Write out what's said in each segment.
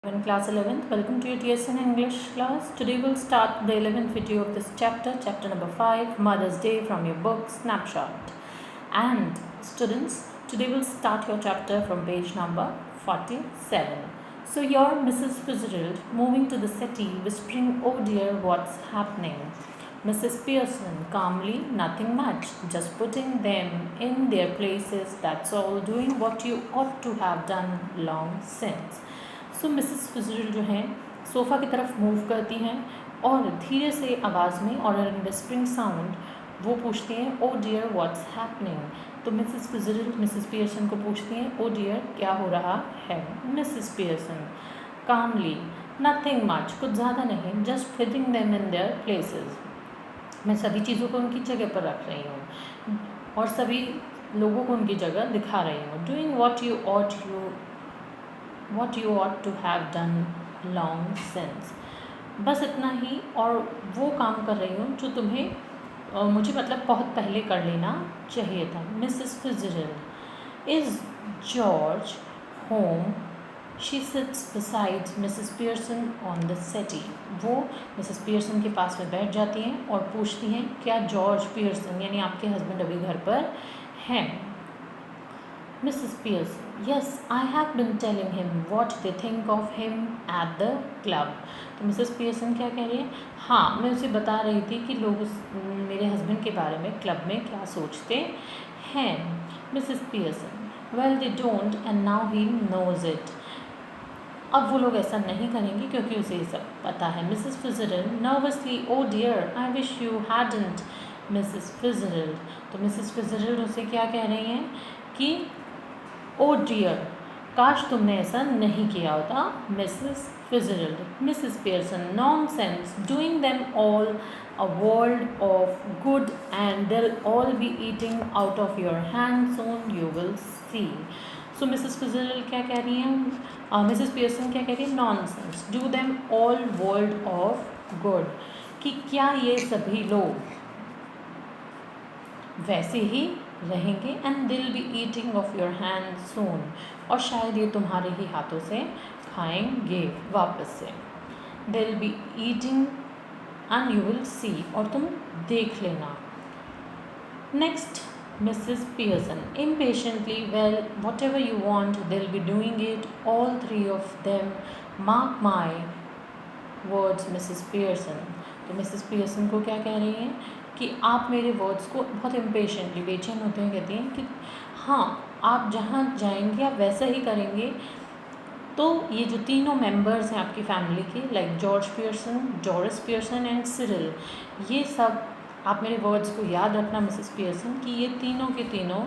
In class 11th, welcome to your TSN English class. Today we'll start the 11th video of this chapter number 5, Mother's Day, from your book Snapshot. And students, today we'll start your chapter from page number 47. So you're Mrs. Fitzgerald moving to the settee, whispering, "Oh dear, what's happening?" Mrs. Pearson calmly, "Nothing much, just putting them in their places, that's all, doing what you ought to have done long since." So Mrs Fitzgerald जो हैं sofa की तरफ move करती हैं और धीरे से आवाज़ में और इन विस्परिंग साउंड वो पूछती हैं, "ओ डियर व्हाट्स हैपनिंग?" तो मिसेस फिजरल मिसेस पियर्सन को पूछती हैं, "ओ डियर क्या हो रहा है?" मिसेस पियर्सन कामली, "नथिंग मच, कुछ ज़्यादा नहीं, just fitting them in their places." मैं सभी चीज़ों को उनकी जगह पर रख रही हूँ और सभी लोगों को उनकी जगह दिखा रही हूँ। Doing what you ought to have done long since, बस इतना ही, और वो काम कर रही हूँ जो तुम्हें मुझे मतलब बहुत पहले कर लेना चाहिए था। Mrs Fitzgerald, is George home? She sits beside Mrs Pearson on the settee. वो मिसेस पियर्सन के पास में बैठ जाती हैं और पूछती हैं, क्या जॉर्ज पियर्सन यानी आपके हस्बैंड अभी घर पर हैं? Mrs. Pearson, yes, I have been telling him what they think of him at the club. तो मिसेस पियर्सन क्या कह रही है? हाँ, मैं उसे बता रही थी कि लोग मेरे हस्बैंड के बारे में क्लब में क्या सोचते हैं। Mrs Pearson, well they don't and now he knows it. अब वो लोग ऐसा नहीं करेंगे क्योंकि उसे ये सब पता है। Mrs Fitzgerald nervously, oh dear, I wish you hadn't. Mrs Fitzgerald, तो मिसेस फिजरल उसे क्या कह रही हैं कि ओ डियर, काश तुमने ऐसा नहीं किया होता। Mrs Fitzgerald, Mrs Pearson, nonsense, doing them all a world of good and they'll all be eating out of your hand soon, you will see. So Mrs Fitzgerald क्या कह रही हैं, मिसेस पियर्सन क्या कह रही है? Nonsense, do them all world of good, कि क्या ये सभी लोग वैसे ही रहेंगे, and they'll be eating of your hand soon, और शायद ये तुम्हारे ही हाथों से खाएंगे वापस से। They'll be eating and you will see, और तुम देख लेना। Next, Mrs Pearson impatiently, well whatever you want, they'll be doing it, all three of them, mark my words Mrs Pearson. तो मिसेस पियर्सन को क्या कह रही हैं कि आप मेरे वर्ड्स को बहुत इम्पेशेंटली, बेचैन होते हैं, कहती हैं कि हाँ, आप जहाँ जाएंगे आप वैसा ही करेंगे। तो ये जो तीनों मेंबर्स हैं आपकी फैमिली के, like George Pearson, Doris Pearson and Cyril, ये सब आप मेरे वर्ड्स को याद रखना मिसेस पियर्सन, कि ये तीनों के तीनों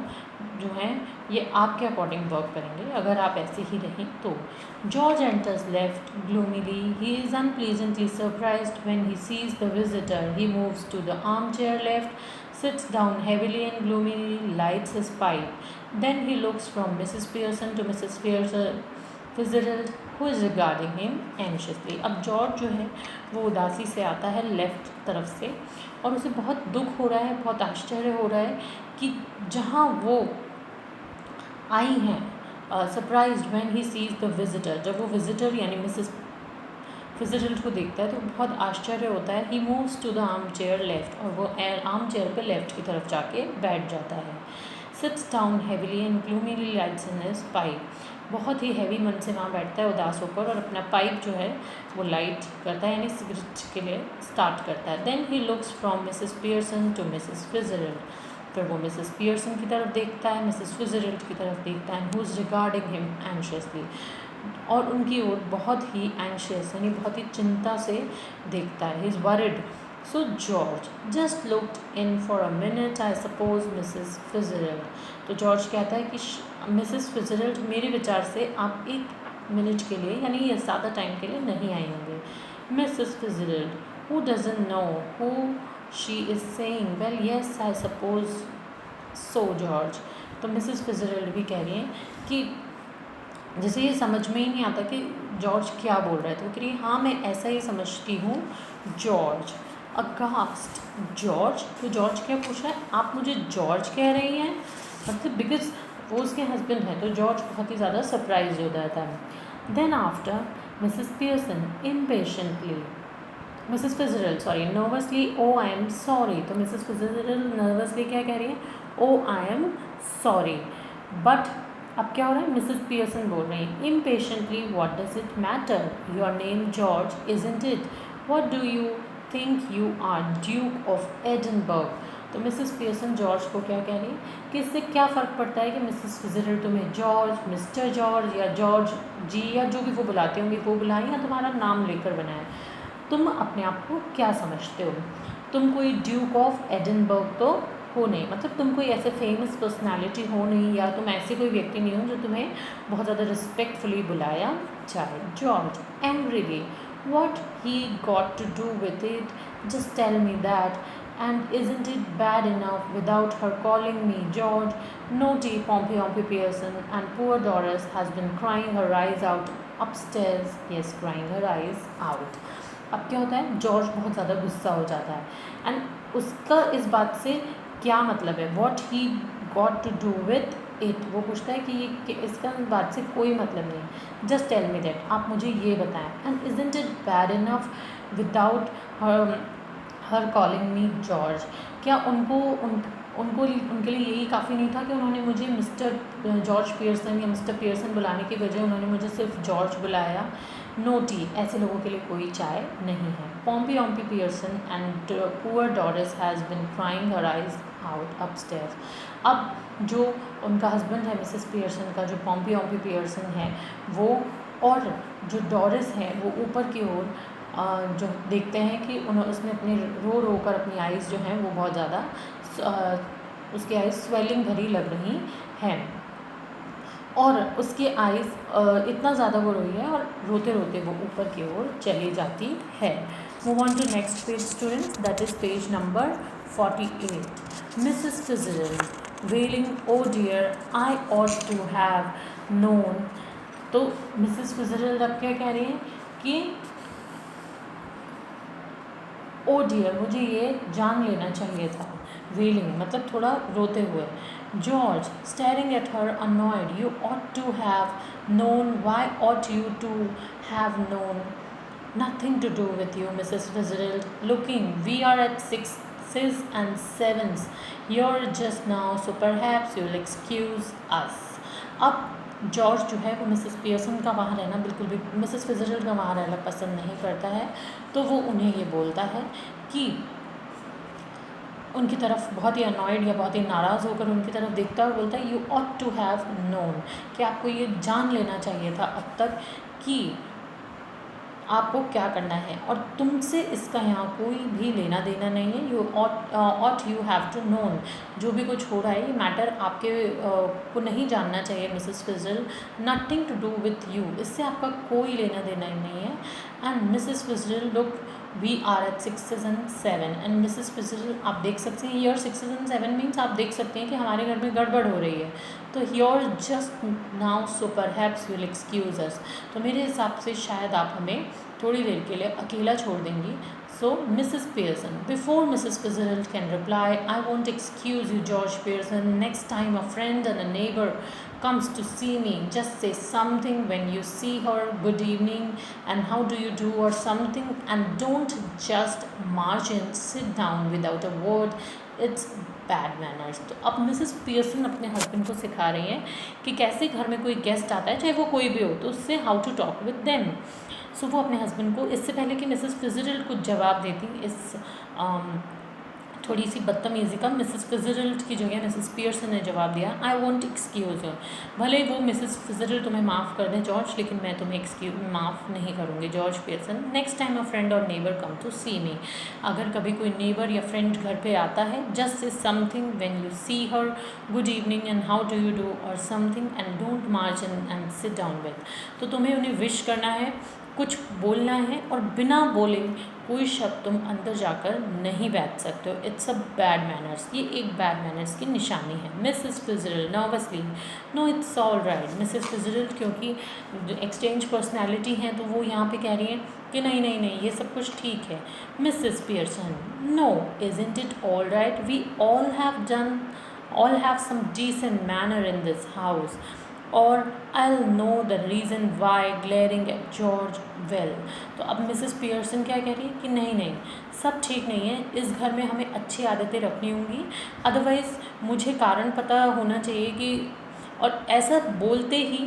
जो हैं ये आपके अकॉर्डिंग वर्क करेंगे अगर आप ऐसे ही रहें तो। George enters left gloomily, he is unpleasantly surprised when he sees the visitor, he moves to the arm chair left, sits down heavily and gloomily, lights his pipe. Then he looks from Mrs. Pearson to Mrs. Fitzgerald, who is regarding him anxiously. अब George जो है वो उदासी से आता है left तरफ से, और उसे बहुत दुख हो रहा है, बहुत आश्चर्य हो रहा है कि जहाँ वो आई हैं, surprised when he sees the visitor, जब वो विजिटर यानी मिसेस फिजरल्ड को देखता है तो बहुत आश्चर्य होता है। He moves to the arm chair left, और वो आर्म चेयर पे लेफ्ट की तरफ जाके बैठ जाता है। Sits down heavily and gloomily, lights in his pipe, बहुत ही हैवी मन से वहाँ बैठता है उदास होकर, और अपना पाइप जो है वो लाइट करता है यानी सिगरेट के लिए स्टार्ट करता है। Then he looks from Mrs Pearson to Mrs Fitzgerald, फिर वो मिसेस पियर्सन की तरफ देखता है, मिसेस फिजरल्ड की तरफ देखता है, who is regarding him anxiously, और उनकी ओर बहुत ही एंशियस यानी बहुत ही चिंता से देखता है। He is worried. So George just looked in for a minute, I suppose Mrs Fitzgerald, तो जॉर्ज कहता है कि मिसेस फिजरल्ड, मेरे विचार से आप एक मिनट के लिए यानी ये ज़्यादा टाइम के लिए नहीं आई होंगे। Mrs Fitzgerald, who doesn't know who she is saying, well yes I suppose so George, तो मिसेस फिजरल्ड भी कह रही हैं कि जैसे ये समझ में ही नहीं आता कि जॉर्ज क्या बोल रहा है, तो कह रही हाँ मैं ऐसा ही समझती हूँ। जॉर्ज अगास्ट, जॉर्ज, तो जॉर्ज क्या पूछ रहा है, आप मुझे जॉर्ज कह रही हैं, मतलब बिकॉज वो उसके हस्बैंड है, तो जॉर्ज बहुत ही ज़्यादा सरप्राइज हो जाता है। Then after Mrs. Pearson impatiently. Mrs. Fitzgerald sorry nervously oh I am sorry. तो मिसेस फिtzgerald नर्वसली क्या कह रही है? Oh I am sorry. But अब क्या हो रहा है? मिसेस पियर्सन बोल रही है impatiently what does it matter? Your name George isn't it? What do you think you are Duke of Edinburgh? तो मिसेस पियर्सन जॉर्ज को क्या कह रही है कि इससे क्या फ़र्क पड़ता है कि मिसेस फिtzgerald तुम्हें जॉर्ज, मिस्टर जॉर्ज या जॉर्ज जी या जो भी वो बुलाते होंगे वो बुलाएं या तुम्हारा नाम लेकर बनाएं. तुम अपने आप को क्या समझते हो? तुम कोई ड्यूक ऑफ एडिनबर्ग तो हो नहीं, मतलब तुम कोई ऐसे फेमस पर्सनालिटी हो नहीं या तुम ऐसे कोई व्यक्ति नहीं हो जो तुम्हें बहुत ज़्यादा रिस्पेक्टफुली बुलाया जाए. George angrily what he got to do with it? Just tell me that. And isn't it bad enough without her calling me George? Naughty Pompey Pearson, and poor Doris has been crying her eyes out upstairs. Yes, crying her eyes out. अब क्या होता है? George बहुत ज़्यादा गुस्सा हो जाता है एंड उसका इस बात से क्या मतलब है? What he got to do with it. वो पूछता है कि इसका बात से कोई मतलब नहीं. Just tell me that. आप मुझे ये बताएं. And isn't it bad enough without her calling me George? क्या उनके लिए यही काफ़ी नहीं था कि उन्होंने मुझे मिस्टर जॉर्ज पियर्सन या मिस्टर पियर्सन बुलाने की बजाय उन्होंने मुझे सिर्फ जॉर्ज बुलाया? No tea. ऐसे लोगों के लिए कोई चाय नहीं है. Pompey Pearson and poor Doris has been crying her eyes out upstairs. अब जो उनका हस्बैंड है मिसेस पियर्सन का, जो पॉम्पी पियर्सन है वो, और जो डॉरिस है वो ऊपर की ओर जो देखते हैं कि उसने अपने रो कर अपनी आइज़ जो हैं वो बहुत ज़्यादा उसकी आइज़ स्वेलिंग भरी लग रही हैं और उसकी आइज़ इतना ज़्यादा वो रोई है और रोते रोते वो ऊपर की ओर चली जाती है. Move on to next page students, that is page number 48. Mrs Fitzgerald wailing oh dear I ought to have known. तो मिसेस फिtzgerald अब क्या कह रही हैं कि ओ डियर मुझे ये जान लेना चाहिए था. वेलिंग मतलब थोड़ा रोते हुए. George staring at her annoyed. You ought to have known. Why ought you to have known? Nothing to do with you Mrs Fitzgerald. Looking we are at 6s and 7s. You're just now, so perhaps you'll excuse us. अब George जो है वो Mrs Pearson का वहाँ रहना बिल्कुल भी, Mrs फिtzgerald का वहाँ रहना पसंद नहीं करता है. तो वो उन्हें ये बोलता है कि उनकी तरफ बहुत ही अनॉयड या बहुत ही नाराज़ होकर उनकी तरफ देखता है और बोलता है you ought to have known, कि आपको ये जान लेना चाहिए था अब तक कि आपको क्या करना है और तुमसे इसका यहाँ कोई भी लेना देना नहीं है. You ought you have to known. जो भी कुछ हो रहा है ये मैटर आपके को नहीं जानना चाहिए Mrs Fitzgerald. Nothing to do with you. इससे आपका कोई लेना देना ही नहीं है. And Mrs Fitzgerald look we are at 6s and 7. And Mrs Fitzgerald आप देख सकते हैं योर 6s and 7 मीन्स आप देख सकते हैं कि हमारे घर में गड़बड़ हो रही है. तो your just now, so perhaps you'll excuse अस. तो मेरे हिसाब से शायद आप हमें थोड़ी देर के लिए अकेला छोड़ देंगी. So Mrs Pearson. Before Mrs Fitzgerald can reply, I want excuse you George Pearson. Next time a friend and a neighbour comes to see me, just say something when you see her, good evening and how do you do or something, and don't just march in, sit down without a word. It's bad manners. तो अब Mrs Pearson अपने husband को सिखा रही हैं कि कैसे घर में कोई गेस्ट आता है चाहे वो कोई भी हो तो उससे how to talk with them. So वो अपने हस्बैंड को, इससे पहले कि मिसेस फिtzgerald कुछ जवाब देती, इस थोड़ी सी बदतमीज़ी का मिसेस फिtzgerald की जगह मिसेस पियर्सन ने जवाब दिया, आई वॉन्ट एक्सक्यूज़ यू. भले वो मिसेस फिtzgerald तुम्हें माफ़ कर दें जॉर्ज, लेकिन मैं तुम्हें माफ़ नहीं करूँगी George Pearson. Next time a friend और नेबर कम टू सी मी. अगर कभी कोई नेबर या फ्रेंड घर पे आता है, just say something when you see her, good evening and how do you do और something, and don't march in and sit down with. तो तुम्हें उन्हें विश करना है, कुछ बोलना है और बिना बोले कोई शब्द तुम अंदर जाकर नहीं बैठ सकते हो. It's a bad manners. ये एक बैड मैनर्स की निशानी है. Mrs Fitzgerald nervously. No it's all right. Mrs Fitzgerald क्योंकि एक्सचेंज पर्सनैलिटी हैं तो वो यहाँ पे कह रही हैं कि नहीं नहीं नहीं ये सब कुछ ठीक है. Mrs Pearson. No isn't it all right? We all have some decent manner in this house. और I know the reason why glaring at George well. तो अब मिसेस पियर्सन क्या कह रही है कि नहीं नहीं, सब ठीक नहीं है, इस घर में हमें अच्छी आदतें रखनी होंगी, अदरवाइज़ मुझे कारण पता होना चाहिए कि, और ऐसा बोलते ही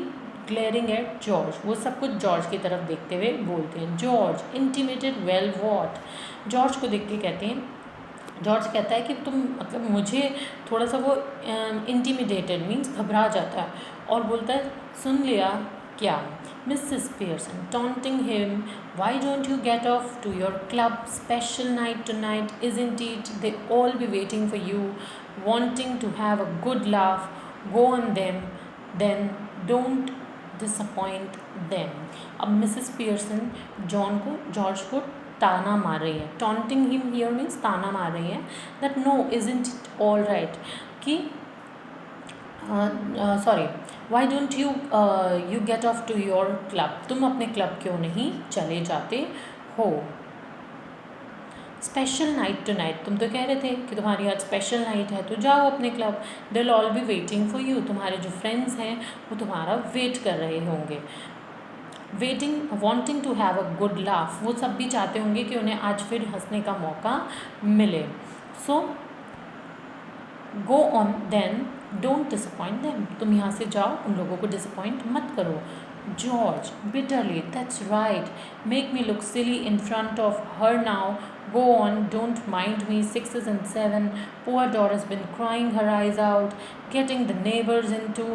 ग्लेयरिंग एट जॉर्ज, वो सब कुछ जॉर्ज की तरफ देखते हुए बोलते हैं। George intimated well what, George को देख के कहते हैं, जॉर्ज कहता है कि तुम मतलब मुझे थोड़ा सा वो इंटीमिडेटेड मीन्स घबरा जाता है, और बोलता है सुन लिया क्या। Mrs Pearson taunting him, why don't you get off to your club, special night tonight, isn't it, they all be waiting for you, wanting to have a good laugh, go on them, then don't disappoint them। अब Mrs Pearson George को ताना मार रही है, taunting him here means ताना मार रही है, that no isn't it all right, कि sorry, why don't you get off to your club, तुम अपने क्लब क्यों नहीं चले जाते हो। स्पेशल नाइट टू नाइट, तुम तो कह रहे थे कि तुम्हारी आज स्पेशल नाइट है, तो जाओ अपने club, they all be waiting for you, तुम्हारे जो फ्रेंड्स हैं वो तुम्हारा वेट कर रहे होंगे। Waiting wanting to have a good laugh, वो सब भी चाहते होंगे कि उन्हें आज फिर हंसने का मौका मिले। So go on then, don't disappoint them, तुम यहाँ से जाओ, उन लोगों को डिसअपॉइंट मत करो। George bitterly, that's right, make me look silly in front of her now, go on, don't mind me, 6s and 7, poor Dora's been crying her eyes out, getting the neighbors into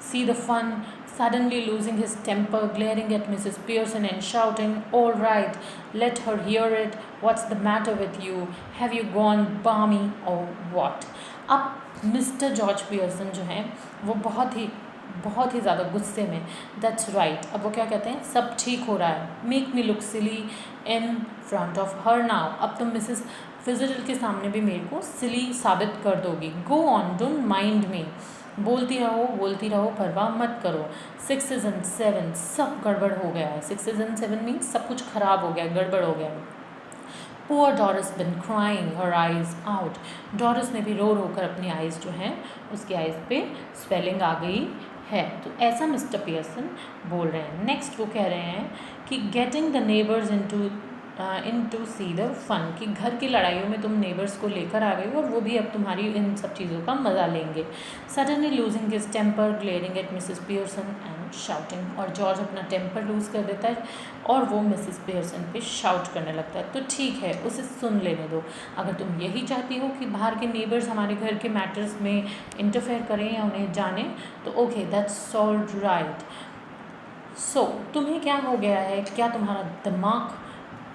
see the fun, suddenly losing his temper, glaring at Mrs. Pearson and shouting, all right, let her hear it, what's the matter with you, have you gone balmy or what। अब mister George Pearson जो हैं वो बहुत ही ज़्यादा गुस्से में, that's right, अब वो क्या कहते हैं, सब ठीक हो रहा है, make me look silly in front of her now, अब तुम मिसेस फिजरल के सामने भी मेरे को सिली साबित कर दोगी। गो ऑन, डोंट माइंड मी, बोलती रहो, परवाह मत करो। 6s and 7, सब गड़बड़ हो गया है, 6s and 7 मीन्स सब कुछ खराब हो गया, गड़बड़ हो गया। Poor Doris been crying her eyes out, Doris ने भी रो कर अपनी आइज़ जो हैं उसकी आइज़ पे स्वेलिंग आ गई है। तो ऐसा मिस्टर पियर्सन बोल रहे हैं। नेक्स्ट वो कह रहे हैं कि getting the neighbours into see the fun, कि घर की लड़ाइयों में तुम नेबर्स को लेकर आ गए हो और वो भी अब तुम्हारी इन सब चीज़ों का मज़ा लेंगे। Suddenly losing his temper, glaring at Mrs Pearson and shouting, और जॉर्ज अपना टेम्पर लूज़ कर देता है और वो मिसेस पियर्सन पे शाउट करने लगता है। तो ठीक है, उसे सुन लेने दो, अगर तुम यही चाहती हो कि बाहर के नेबर्स हमारे घर के मैटर्स में इंटरफेयर करें या उन्हें जाने, तो ओके, दैट्स ऑल राइट। सो तुम्हें क्या हो गया है, क्या तुम्हारा दिमाग,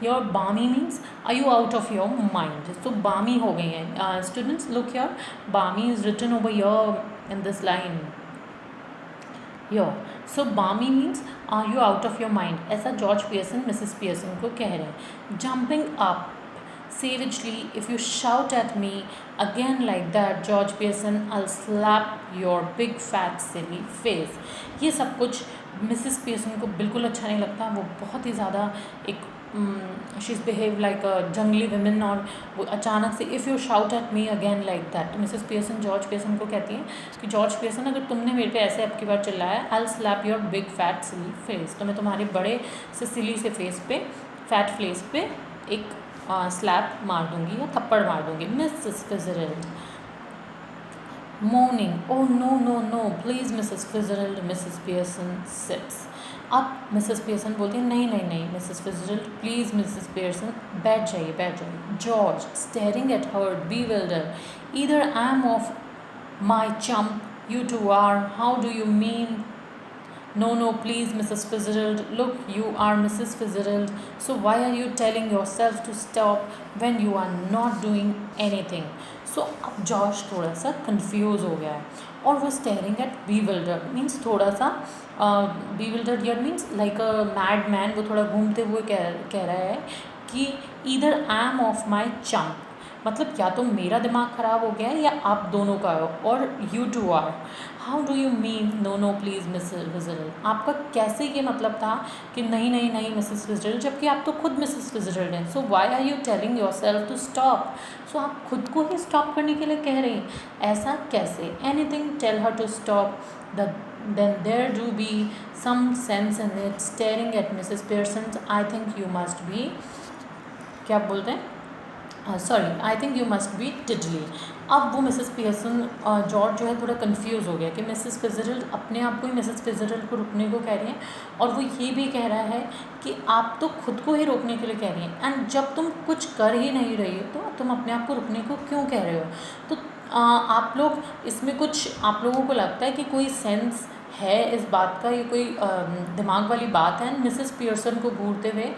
your barmy means are you out of your mind, तो बामी हो गई हैं students, look your barmy is written over your in this line your, so barmy means are you out of your mind, ऐसा George Pearson Mrs Pearson को कह रहे हैं। Jumping up savagely, if you shout at me again like that, George Pearson, I'll slap your big fat silly face। ये सब कुछ Mrs Pearson को बिल्कुल अच्छा नहीं लगता, वो बहुत ही ज़्यादा एक शी इज़ बिहेव लाइक अ जंगली वुमेन, और वो अचानक से if you shout at me again like that, तो मिसेस पियर्सन जॉर्ज पियर्सन को कहती हैं कि जॉर्ज पियर्सन, अगर तुमने मेरे पे ऐसे अब की बार चिल्लाया, I will slab your big fat silly face, तो मैं तुम्हारे बड़े से सिली से फेस पे, फैट फेस पे एक स्लैप मार दूंगी या थप्पड़ मार दूंगी। Mrs Fitzgerald moaning, oh no no no please Mrs Fitzgerald, Mrs Pearson sits. अब मिसेस पियर्सन बोलती है नहीं नहीं नहीं Mrs Fitzgerald please, Mrs Pearson बैठ जाइए। George staring at her bewildered, either I am of my chump, you two are, how do you mean? No, please, Mrs. Fitzgerald. Look, you are Mrs. Fitzgerald. So why are you telling yourself to stop when you are not doing anything? So अब George थोड़ा सा confuse हो गया है और वो staring at bewildered means थोड़ा सा bewildered यर means like a mad man, वो थोड़ा घूमते हुए कह रहा है कि either I am off my chump, मतलब या तो मेरा दिमाग ख़राब हो गया है या आप दोनों का हो, और you two are, how do you mean no no please Mrs Fitzgerald, आपका कैसे ये मतलब था कि नहीं नहीं नहीं मिसेस फिजरल्ड, जबकि आप तो खुद मिसेस फिजरल्ड हैं. So why are you telling yourself to stop. So आप खुद को ही स्टॉप करने के लिए कह रही हैं, ऐसा कैसे. Anything tell her to stop. then there do be some sense in it. Staring at Mrs. Pearson, I think you must be, क्या बोलते हैं, sorry, I think you must be tiddly. अब वो मिसेस पियर्सन, जॉर्ज जो है थोड़ा confuse हो गया कि मिसेस फिजरल्ड अपने आप को ही मिसेस फिजरल्ड को रुकने को कह रही हैं, और वो ये भी कह रहा है कि आप तो खुद को ही रोकने के लिए कह रही हैं, एंड जब तुम कुछ कर ही नहीं रही हो तो तुम अपने आप को रुकने को क्यों कह रहे हो. तो आप लोग इसमें कुछ, आप लोगों को लगता है कि कोई सेंस है इस बात का, ये कोई दिमाग वाली बात है. मिसेस पियर्सन को घूरते हुए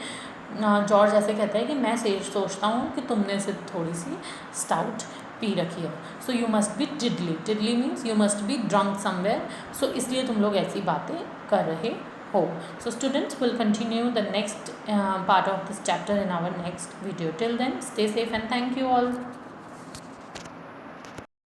जॉर्ज ऐसे कहता है कि मैं सोचता हूँ कि तुमने सिर्फ थोड़ी सी स्टाउट पी रखी है. So you must be tiddly. Tiddly means you must be drunk somewhere. So इसलिए तुम लोग ऐसी बातें कर रहे हो. So students will continue the next part of this chapter in our next video. Till then stay safe and thank you all.